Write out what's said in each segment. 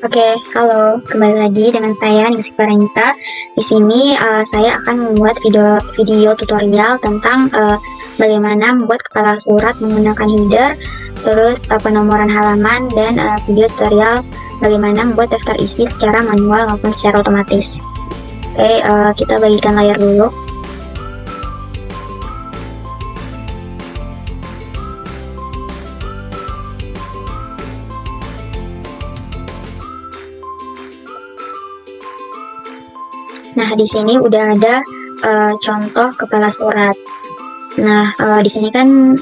Oke, halo. Kembali lagi dengan saya Ningsih Paranita. Di sini saya akan membuat video tutorial tentang bagaimana membuat kepala surat menggunakan header, terus penomoran halaman, dan video tutorial bagaimana membuat daftar isi secara manual maupun secara otomatis. Oke, kita bagikan layar dulu. Nah, di sini udah ada contoh kepala surat. Nah, di sini kan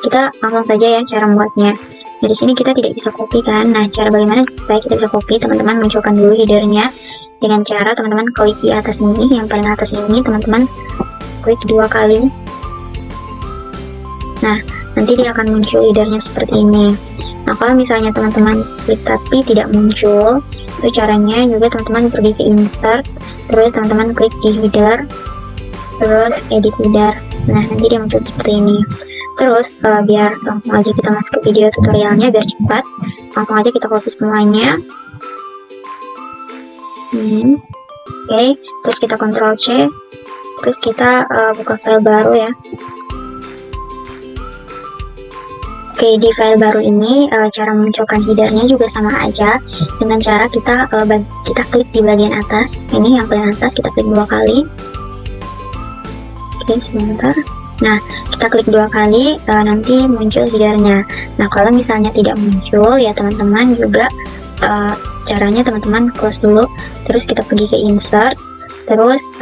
kita langsung saja ya cara membuatnya. Nah, di sini kita tidak bisa copy kan. Nah, cara bagaimana supaya kita bisa copy? Teman-teman munculkan dulu headernya dengan cara teman-teman klik di atas ini, yang paling atas ini, teman-teman klik 2 kali. Nah, nanti dia akan muncul headernya seperti ini. Nah, kalau misalnya teman-teman klik tapi tidak muncul, itu caranya juga teman-teman pergi ke insert, terus teman-teman klik di header, terus edit header. Nah, nanti dia muncul seperti ini. Terus biar langsung aja kita masuk ke video tutorialnya biar cepat, langsung aja kita copy semuanya. Oke, terus kita Ctrl C, terus kita buka file baru ya. Oke, di file baru ini cara memunculkan headernya juga sama aja dengan cara kita klik di bagian atas. Ini yang paling atas, kita klik 2 kali. Oke, sebentar. Nah, kita klik 2 kali, nanti muncul headernya. Nah, kalau misalnya tidak muncul ya teman-teman juga caranya teman-teman close dulu, terus kita pergi ke insert, terus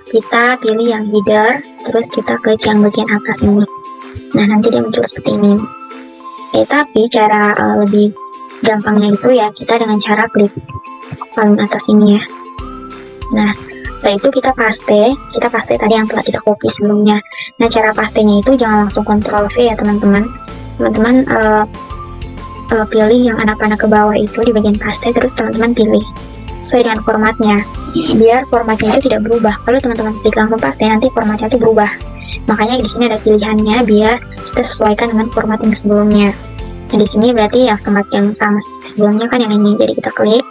kita pilih yang header, terus kita klik yang bagian atas ini. Nah, nanti dia muncul seperti ini. Tapi cara lebih gampangnya itu ya kita dengan cara klik paling atas ini ya. Nah, setelah itu kita paste tadi yang telah kita copy sebelumnya. Nah, cara pastenya itu jangan langsung Ctrl V ya teman-teman. Teman-teman pilih yang anak panah ke bawah itu di bagian paste, terus teman-teman pilih sesuai dengan formatnya, biar formatnya itu tidak berubah. Kalau teman-teman klik langsung paste, nanti formatnya itu berubah. Makanya di sini ada pilihannya biar kita sesuaikan dengan format yang sebelumnya. Nah, di sini berarti ya format yang sama seperti sebelumnya kan yang ini. Jadi kita klik.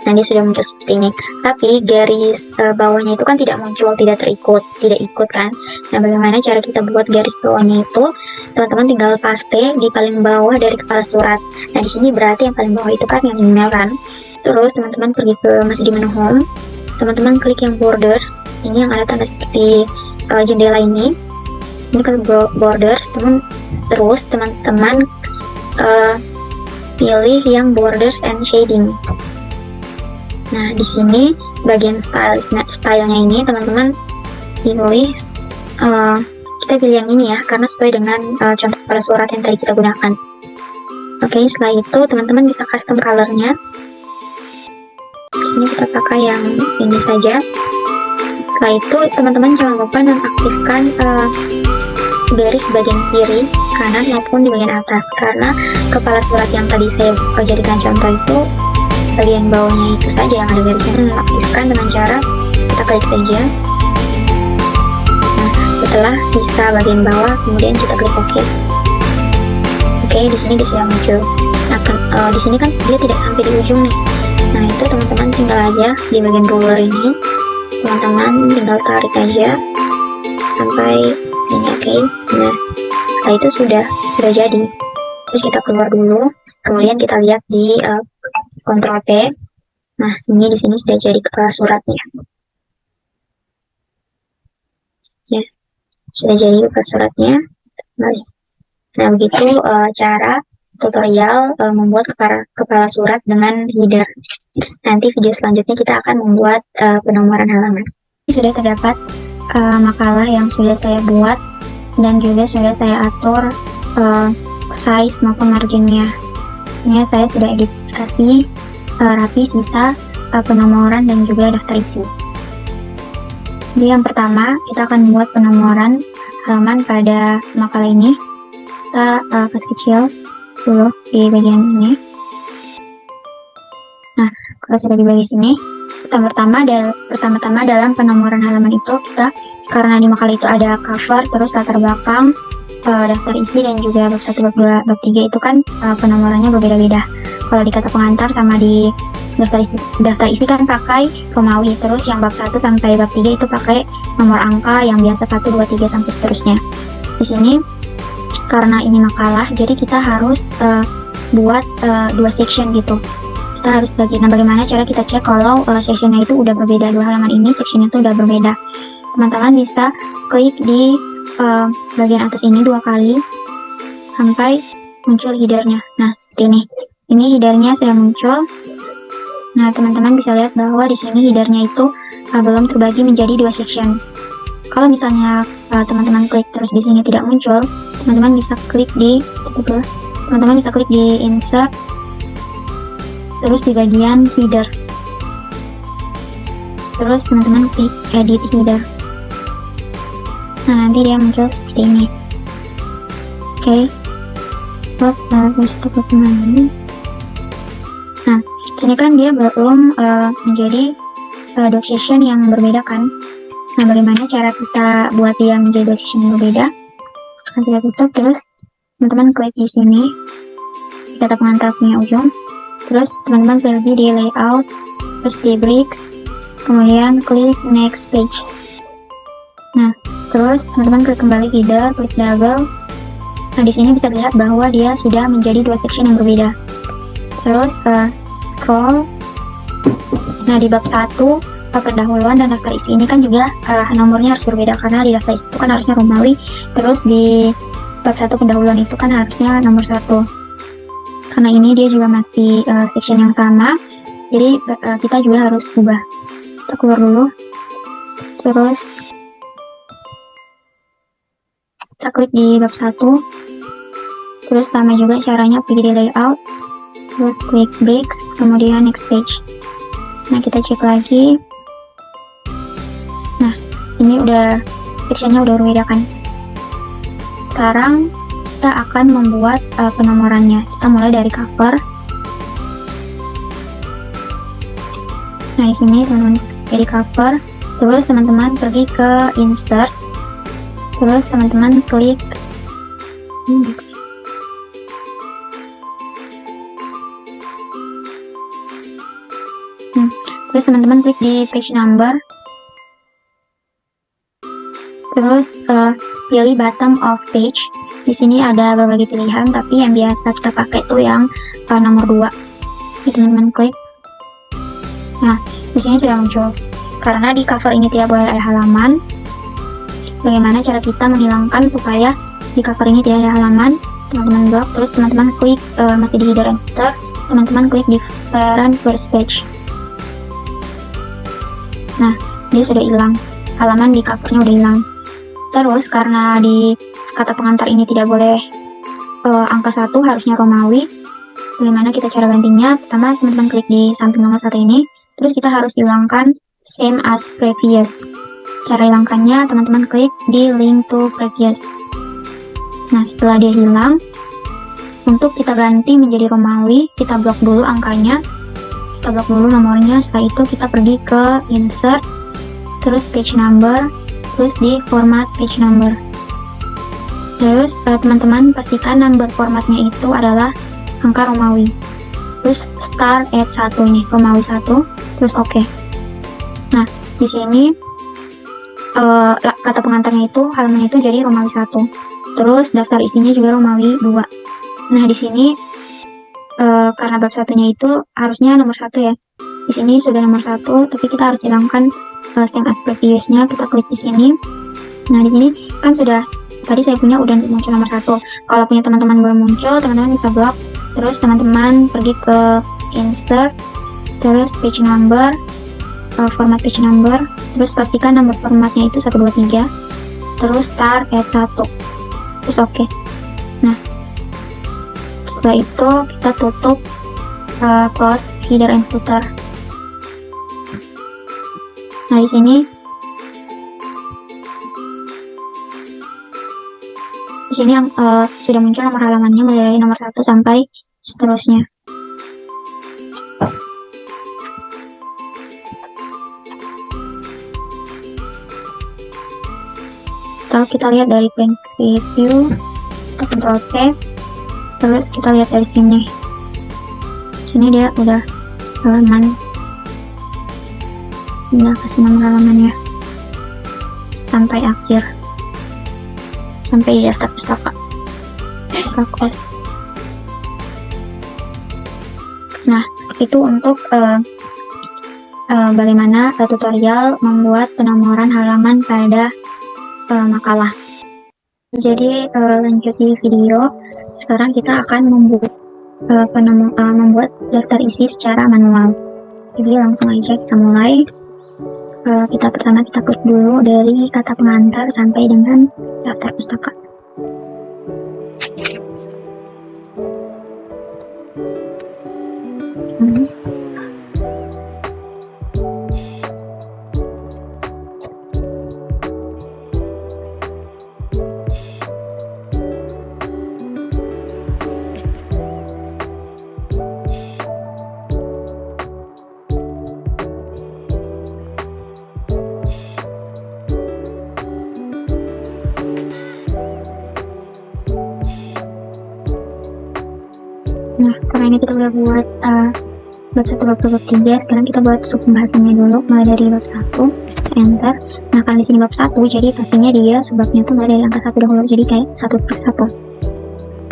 Nah, dia sudah muncul seperti ini. Tapi garis bawahnya itu kan tidak muncul, tidak ikut kan. Nah, bagaimana cara kita buat garis bawahnya itu? Teman-teman tinggal paste di paling bawah dari kepala surat. Nah, di sini berarti yang paling bawah itu kan yang email kan. Terus teman-teman pergi ke masih di menu home. Teman-teman klik yang borders. Ini yang ada tanda seperti jendela ini ke borders, terus teman-teman pilih yang borders and shading. Nah, di sini bagian stylenya ini teman-teman pilih kita pilih yang ini ya, karena sesuai dengan contoh kepala surat yang tadi kita gunakan. Oke, setelah itu teman-teman bisa custom colornya. Di sini kita pakai yang ini saja. Setelah itu teman-teman jangan lupa nonaktifkan garis bagian kiri, kanan maupun di bagian atas, karena kepala surat yang tadi saya jadikan contoh itu bagian bawahnya itu saja yang ada garisnya. Nonaktifkan dengan cara kita klik saja. Nah, setelah sisa bagian bawah kemudian kita klik OK. Oke, di sini dia sudah muncul. Nah, di sini kan dia tidak sampai di ujung nih. Nah, itu teman-teman tinggal aja di bagian ruler ini. Teman-teman tinggal tarik aja sampai sini. Oke. Nah, setelah itu sudah jadi. Terus kita keluar dulu, kemudian kita lihat di Ctrl P. Nah, ini di sini sudah jadi kepala suratnya. Ya, sudah jadi kepala suratnya. Baik. Nah, begitu cara tutorial membuat kepala surat dengan header. Nanti video selanjutnya kita akan membuat penomoran halaman. Ini sudah terdapat makalah yang sudah saya buat dan juga sudah saya atur size maupun marginnya. Ini saya sudah editasi rapi, sisa penomoran dan juga daftar isi. Jadi yang pertama kita akan membuat penomoran halaman pada makalah ini. Kita kasih kecil dulu di bagian ini. Nah, kalau sudah di bagian sini, pertama-tama dalam penomoran halaman itu kita, karena di makalah itu ada cover, terus latar belakang, daftar isi, dan juga bab 1, bab 2, bab 3 itu kan penomorannya berbeda-beda. Kalau di kata pengantar sama di daftar isi kan pakai Romawi. Terus yang bab 1 sampai bab 3 itu pakai nomor angka yang biasa 1, 2, 3 sampai seterusnya. Di sini karena ini makalah, jadi kita harus buat 2 section gitu. Kita harus bagi. Nah, bagaimana cara kita cek kalau sectionnya itu udah berbeda? 2 halaman ini sectionnya itu udah berbeda. Teman-teman bisa klik di bagian atas ini 2 kali sampai muncul headernya. Nah, seperti ini. Ini headernya sudah muncul. Nah, teman-teman bisa lihat bahwa di sini headernya itu belum terbagi menjadi 2 section. Kalau misalnya teman-teman klik terus di sini tidak muncul, teman-teman bisa klik di insert, terus di bagian header, terus teman-teman klik edit header. Nah, nanti dia muncul seperti ini. Oke. Terus kita kembali. Nah, sini kan dia belum menjadi 2 section yang berbeda kan. Nah, bagaimana cara kita buat dia menjadi 2 section yang berbeda? Kita tutup, terus teman-teman klik di sini kata pengantar punya ujung, terus teman-teman pergi di layout, terus di bricks, kemudian klik next page. Nah, terus teman-teman klik kembali header, klik double. Nah, di sini bisa dilihat bahwa dia sudah menjadi 2 section yang berbeda. Terus scroll. Nah, di bab 1 pendahuluan dan daftar isi ini kan juga nomornya harus berbeda, karena di daftar isi itu kan harusnya Romawi, terus di bab 1 pendahuluan itu kan harusnya nomor 1. Karena ini dia juga masih section yang sama, jadi kita juga harus ubah. Kita keluar dulu, terus kita klik di bab 1, terus sama juga caranya, pergi di layout, terus klik bricks, kemudian next page. Nah, kita cek lagi. Nah, ini udah sectionnya udah berbeda kan. Sekarang kita akan membuat penomorannya. Kita mulai dari cover. Nah, di sini teman-teman jadi cover, terus teman-teman pergi ke insert, terus teman-teman klik terus teman-teman klik di page number, terus pilih bottom of page. Di sini ada berbagai pilihan, tapi yang biasa kita pakai tuh yang nomor 2. Jadi teman-teman klik. Nah, di sini sudah muncul. Karena di cover ini tidak boleh ada halaman, bagaimana cara kita menghilangkan supaya di cover ini tidak ada halaman? Teman-teman blok, terus teman-teman klik masih di header enter, teman-teman klik di parent first page. Nah, dia sudah hilang, halaman di covernya udah hilang. Terus karena di kata pengantar ini tidak boleh angka 1, harusnya Romawi. Bagaimana kita cara gantinya? Pertama, teman-teman klik di samping nomor 1 ini, terus kita harus hilangkan same as previous. Cara hilangkannya, teman-teman klik di link to previous. Nah, setelah dia hilang, untuk kita ganti menjadi Romawi, kita blok dulu angkanya, kita blok dulu nomornya. Setelah itu kita pergi ke insert, terus page number, terus di format page number. Terus teman-teman pastikan number formatnya itu adalah angka Romawi. Terus start at 1 ini, Romawi 1, terus oke. Nah, di sini kata pengantarnya itu, halamannya itu jadi Romawi 1. Terus daftar isinya juga Romawi 2. Nah, di sini karena bab 1-nya itu harusnya nomor 1 ya. Di sini sudah nomor 1, tapi kita harus hilangkan same as previous-nya. Kita klik di sini. Nah, di sini kan sudah, tadi saya punya udah muncul nomor 1. Kalau punya teman-teman belum muncul, teman-teman bisa blok. Terus teman-teman pergi ke insert, terus page number, format page number, terus pastikan nomor formatnya itu 1, 2, 3, terus start at 1, terus oke. Nah, setelah itu kita tutup close header and footer. Nah, di sini yang sudah muncul nomor halamannya mulai dari nomor 1 sampai seterusnya. Kalau kita lihat dari print preview, kita Ctrl P, terus kita lihat dari sini. Sini dia udah halaman, udah kasih nomor halamannya sampai akhir, sampai di daftar pustaka kos. Nah, itu untuk bagaimana tutorial membuat penomoran halaman pada makalah. Jadi lanjut di video. Sekarang kita akan membuat daftar isi secara manual. Jadi langsung aja kita mulai. Pertama kita klik dulu dari kata pengantar sampai dengan daftar pustaka. Nah, karena ini kita udah buat bab 1, bab 2, bab 3, sekarang kita buat sub pembahasannya dulu, mulai dari bab 1, enter. Nah, karena di sini bab 1, jadi pastinya dia subbabnya tuh mulai dari angka 1 dahulu, jadi kayak 1 per 1.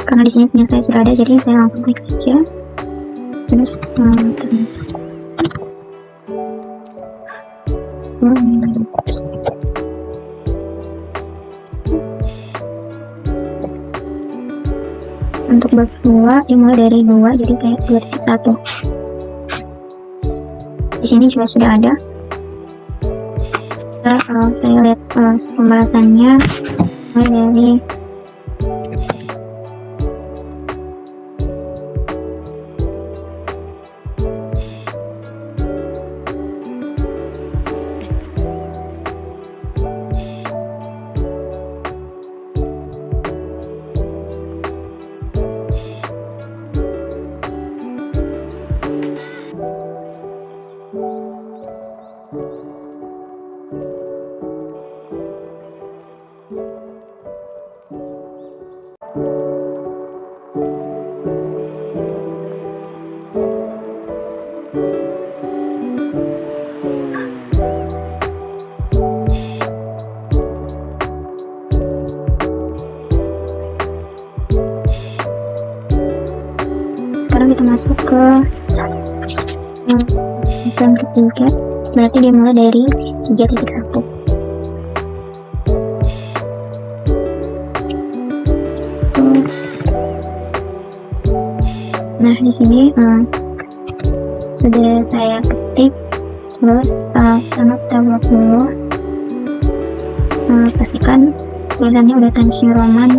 Karena di sini punya saya sudah ada, jadi saya langsung klik saja. Terus untuk bab 2 dimulai dari 2, jadi kayak 2.1. Di sini juga sudah ada. Saya lihat pembahasannya mulai dari sekarang kita masuk ke misalnya ketiga, berarti dia mulai dari 3.1. Nah, di sini sudah saya ketik. Terus sama kita buat dulu. Pastikan tulisannya udah Times New Roman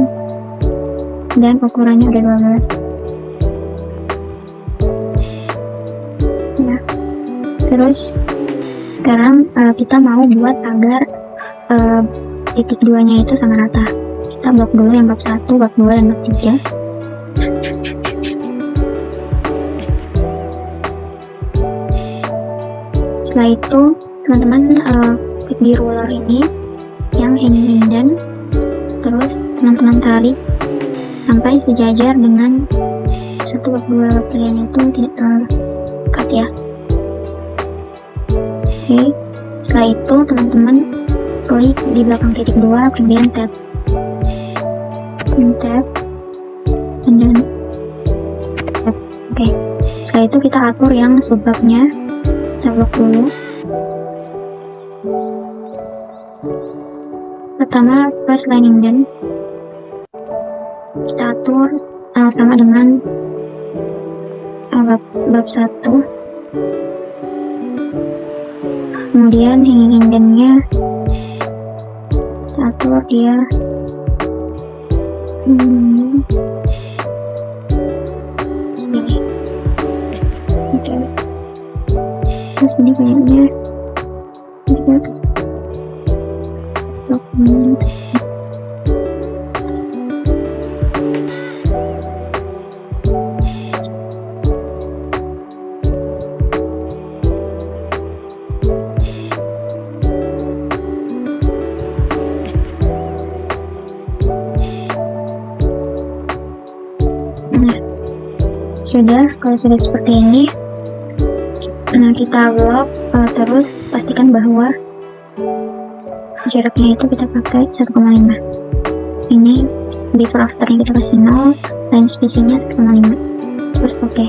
dan ukurannya udah 12. Nah, terus sekarang kita mau buat agar titik 2-nya itu sama rata. Kita blok dulu yang bab 1, bab 2, dan bab 3. Setelah itu teman-teman klik di ruler ini yang hanging indent, terus teman-teman tarik sampai sejajar dengan 1, bab 2, bab 3 nya itu tidak terdekat ya. Oke, setelah itu teman-teman klik di belakang titik 2, kemudian tab, and then tab. Oke, setelah itu kita atur yang subbabnya. Kita blok dulu. Pertama first line indent kita atur sama dengan bab 1. Kemudian hanging indentnya kita atur dia sini. Oke. Terus ini kayaknya dokumen. Nah, sudah. Kalau kalau sudah seperti ini, nah kita blok, terus pastikan bahwa jaraknya itu kita pakai 1,5. Ini before afternya kita kasih 0, line spacingnya 1,5, terus oke.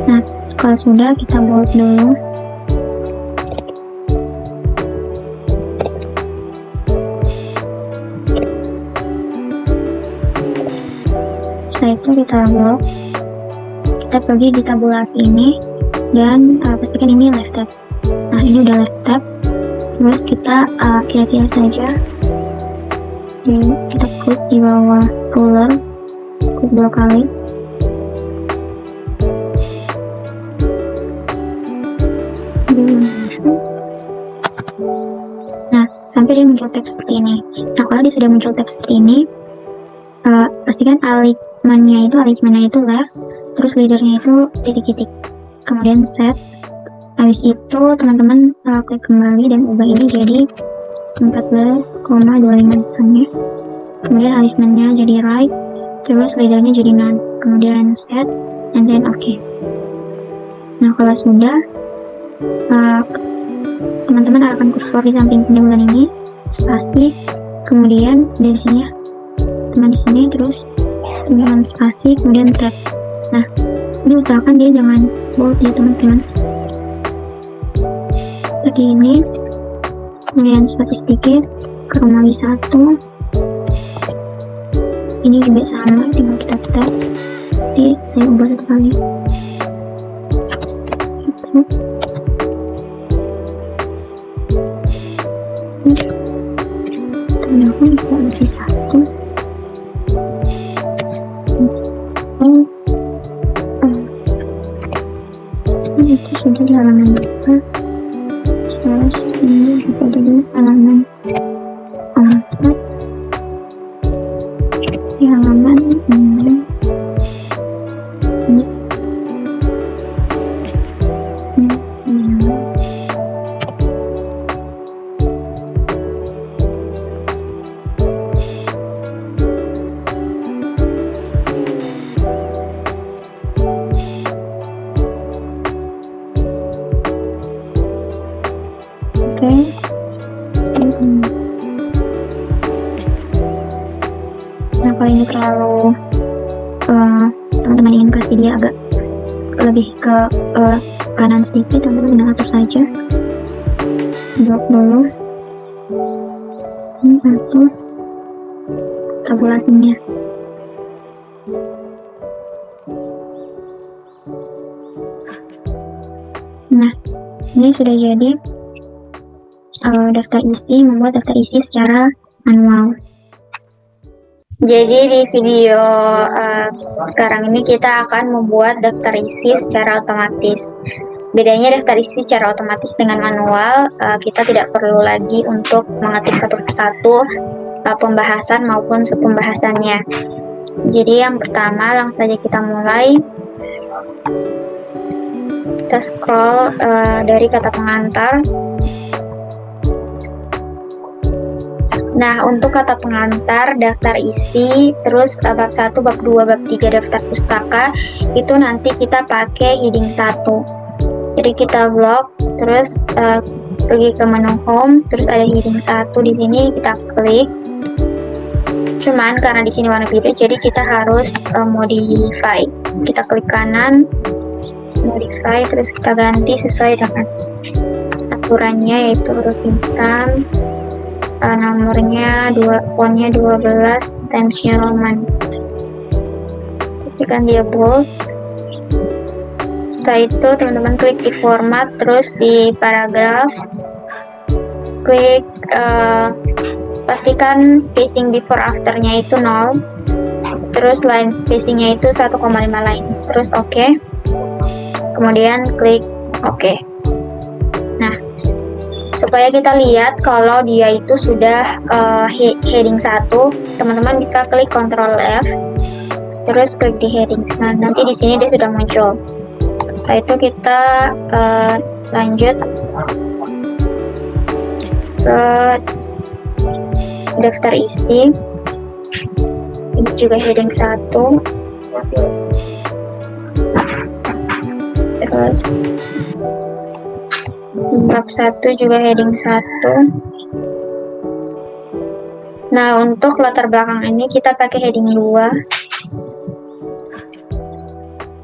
Nah kalau sudah, kita bold dulu. Setelah itu kita blok, kita pergi di tabulasi ini dan pastikan ini left tab. Nah ini udah left tab, terus kita kira-kira saja, jadi kita klik di bawah ruler, klik 2 kali. Nah sampai dia muncul teks seperti ini. Nah kalau dia sudah muncul teks seperti ini, pastikan alignmentnya itu left, terus leadernya itu titik-titik, kemudian set. Habis itu teman-teman klik kembali dan ubah ini jadi 14,25 misalnya, kemudian alignmentnya jadi right, terus leadernya jadi none, kemudian set, and then okay. Nah kalau sudah, teman-teman arahkan kursor di samping pendahuluan ini, spasi, kemudian dari sini ya teman di sini, terus teman spasi, kemudian tab. Nah ini usahakan dia jangan bold ya teman-teman, tadi ini, kemudian spasi sedikit, kromawi 1, ini juga sama, tinggal kita tab. Nanti saya ubah 1 kali. Tambahkan juga masih 1. Itu sudah di halaman 2, terus ini juga ada di halaman 4, di halaman 6, ini 9. Nah kalau ini terlalu teman-teman ingin kasih dia agak lebih ke kanan sedikit, teman-teman tinggal atur saja, blok dulu, ini atur tabulasinya. Nah ini sudah jadi daftar isi, membuat daftar isi secara manual. Jadi di video sekarang ini kita akan membuat daftar isi secara otomatis. Bedanya daftar isi secara otomatis dengan manual, kita tidak perlu lagi untuk mengetik satu persatu pembahasan maupun subpembahasannya. Jadi yang pertama langsung saja kita mulai. Kita scroll dari kata pengantar. Nah, untuk kata pengantar, daftar isi, terus bab 1, bab 2, bab 3 daftar pustaka, itu nanti kita pakai heading 1. Jadi kita blok, terus pergi ke menu home, terus ada heading 1 di sini, kita klik. Cuman karena di sini warna biru, jadi kita harus modify. Kita klik kanan, modify, terus kita ganti sesuai dengan aturannya, yaitu huruf hitam, nomornya fontnya 12, timesnya Roman. Pastikan dia bold. Setelah itu teman-teman klik di format, terus di paragraf klik pastikan spacing before afternya itu 0, terus line spacingnya itu 1,5 lines, terus oke. Kemudian klik oke. Nah, supaya kita lihat kalau dia itu sudah heading 1, teman-teman bisa klik Ctrl F, terus klik di heading. Nah, nanti di sini dia sudah muncul. Setelah itu kita lanjut ke daftar isi. Ini juga heading 1. Terus bab 1 juga heading 1. Nah, untuk latar belakang ini kita pakai heading 2.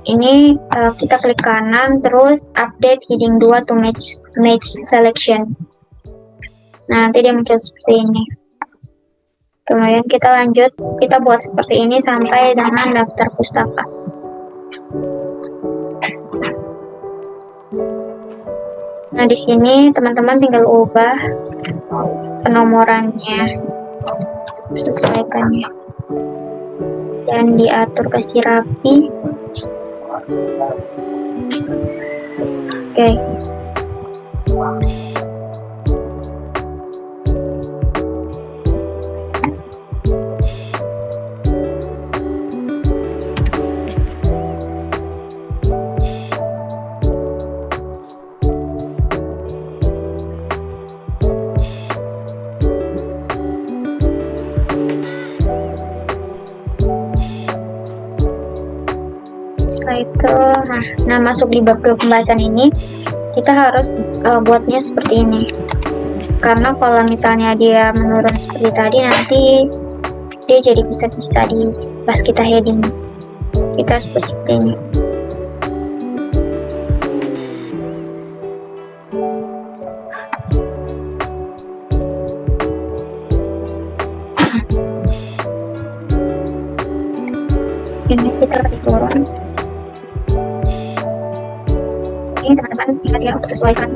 Ini kita klik kanan, terus update heading 2 to match selection. Nah, nanti dia muncul seperti ini. Kemudian kita lanjut, kita buat seperti ini sampai dengan daftar pustaka. Nah, di sini teman-teman tinggal ubah penomorannya, sesuaikannya, dan diatur kasih rapi. Oke. Setelah itu, nah masuk di bab 2 pembahasan ini, kita harus buatnya seperti ini. Karena kalau misalnya dia menurun seperti tadi, nanti dia jadi bisa-bisa di pas kita heading. Kita harus buat seperti ini. Ini kita kasih turun. Ini teman-teman ingat ya untuk sesuaikan.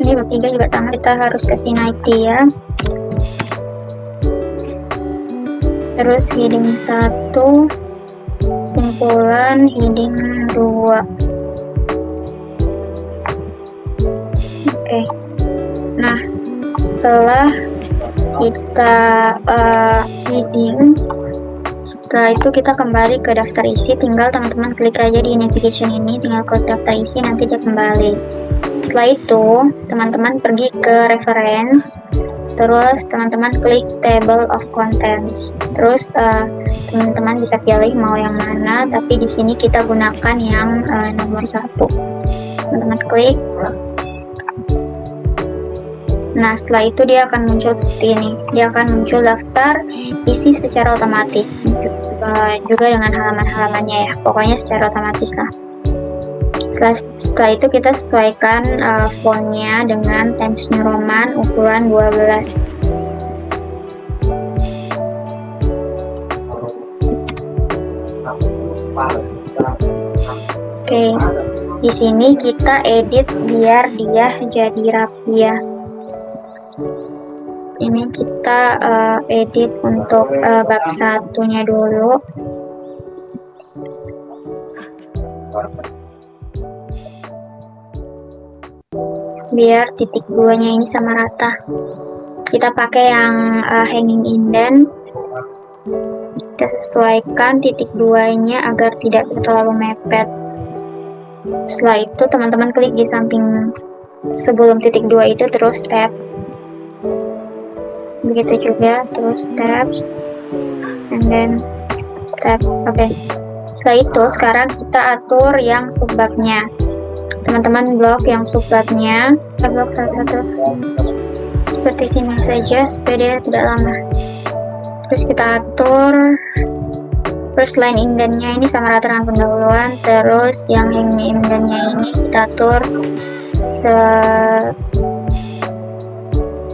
Ini bab 3 juga sama, kita harus kasih naik dia. Terus heading 1, kesimpulan heading 2. Oke. Nah, setelah kita heading, setelah itu kita kembali ke daftar isi. Tinggal teman-teman klik aja di navigation ini, tinggal klik daftar isi, nanti dia kembali. Setelah itu teman-teman pergi ke reference, terus teman-teman klik table of contents, terus teman-teman bisa pilih mau yang mana, tapi di sini kita gunakan yang nomor 1. Teman-teman klik. Nah, setelah itu dia akan muncul seperti ini. Dia akan muncul daftar isi secara otomatis, juga dengan halaman-halamannya ya. Pokoknya secara otomatis lah. Setelah itu kita sesuaikan fontnya dengan Times New Roman ukuran 12. Oke, di sini kita edit biar dia jadi rapi ya. Ini kita edit untuk bab 1-nya dulu. Biar titik 2-nya ini sama rata. Kita pakai yang hanging indent. Kita sesuaikan titik 2-nya agar tidak terlalu mepet. Setelah itu teman-teman klik di samping sebelum titik 2 itu, terus tab. Begitu juga, terus tab, and then tab. Oke. Setelah itu sekarang kita atur yang subbabnya. Teman-teman blok yang subbabnya, kita blok satu-satu seperti sini saja supaya dia tidak lama. Terus kita atur first line indennya ini sama rata dengan pendahuluan. Terus yang hanging indennya ini kita atur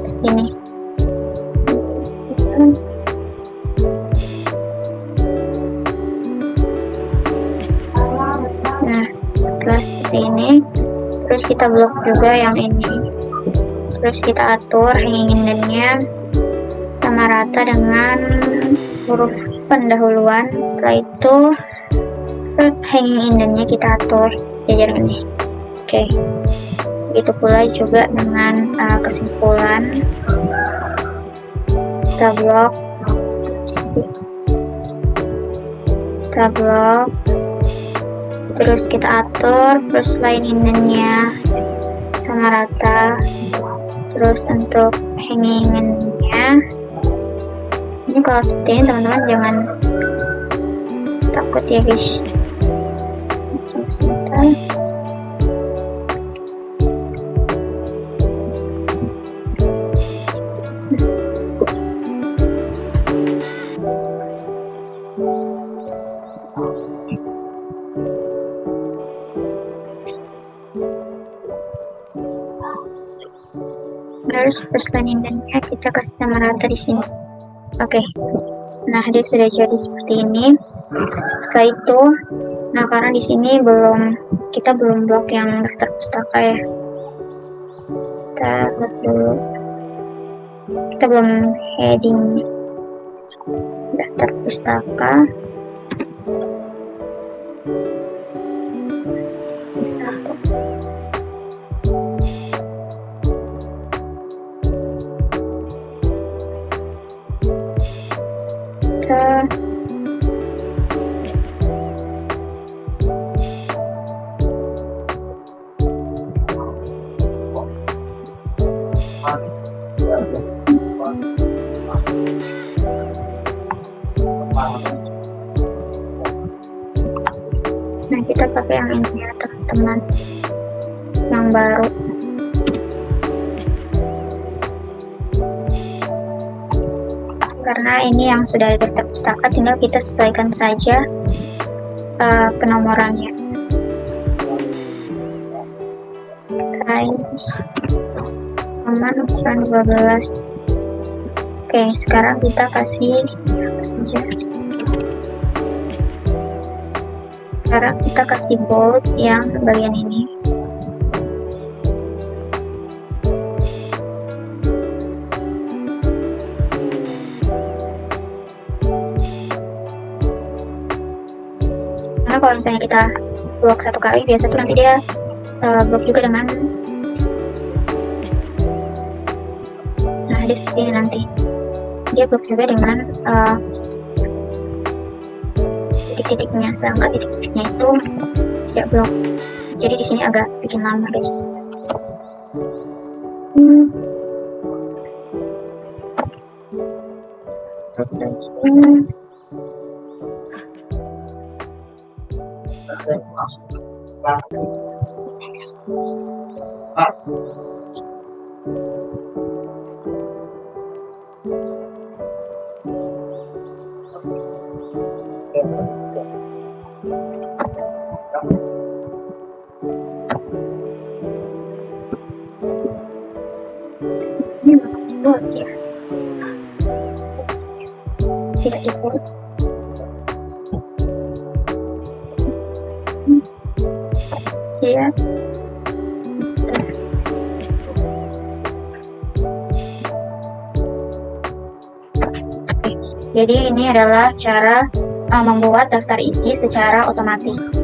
segini. Nah, setelah seperti ini, terus kita blok juga yang ini. Terus kita atur hanging indennya sama rata dengan huruf pendahuluan. Setelah itu hanging indennya kita atur sejajar ini. Oke. Begitu pula juga dengan kesimpulan. Kita blok, terus kita atur first line indennya sama rata. Terus untuk hanging indennya ini kalau seperti ini teman-teman jangan takut ya guys. Sebentar. Terus first line indennya kita kasih sama rata di sini. Oke. Nah, dia sudah jadi seperti ini. Setelah itu, nah karena di sini kita belum blok yang daftar pustaka ya. Kita blok dulu. Kita belum heading daftar pustaka. Satu. Nah, kita pakai yang ini ya teman-teman, yang baru. Karena ini yang sudah ada daftar pustaka, tinggal kita sesuaikan saja penomorannya. Times aman ukuran 12. Oke, sekarang kita kasih apa saja. Sekarang kita kasih bold yang bagian ini. Karena kalau misalnya kita blok satu kali, biasa tuh nanti dia blok juga dengan dia seperti ini, nanti dia blok juga dengan titik-titiknya, sedangkan titik-titiknya itu tidak blok. Jadi di sini agak bikin lama guys. Terus ini buat ya, tidak dibuat. Ya. Jadi ini adalah cara membuat daftar isi secara otomatis.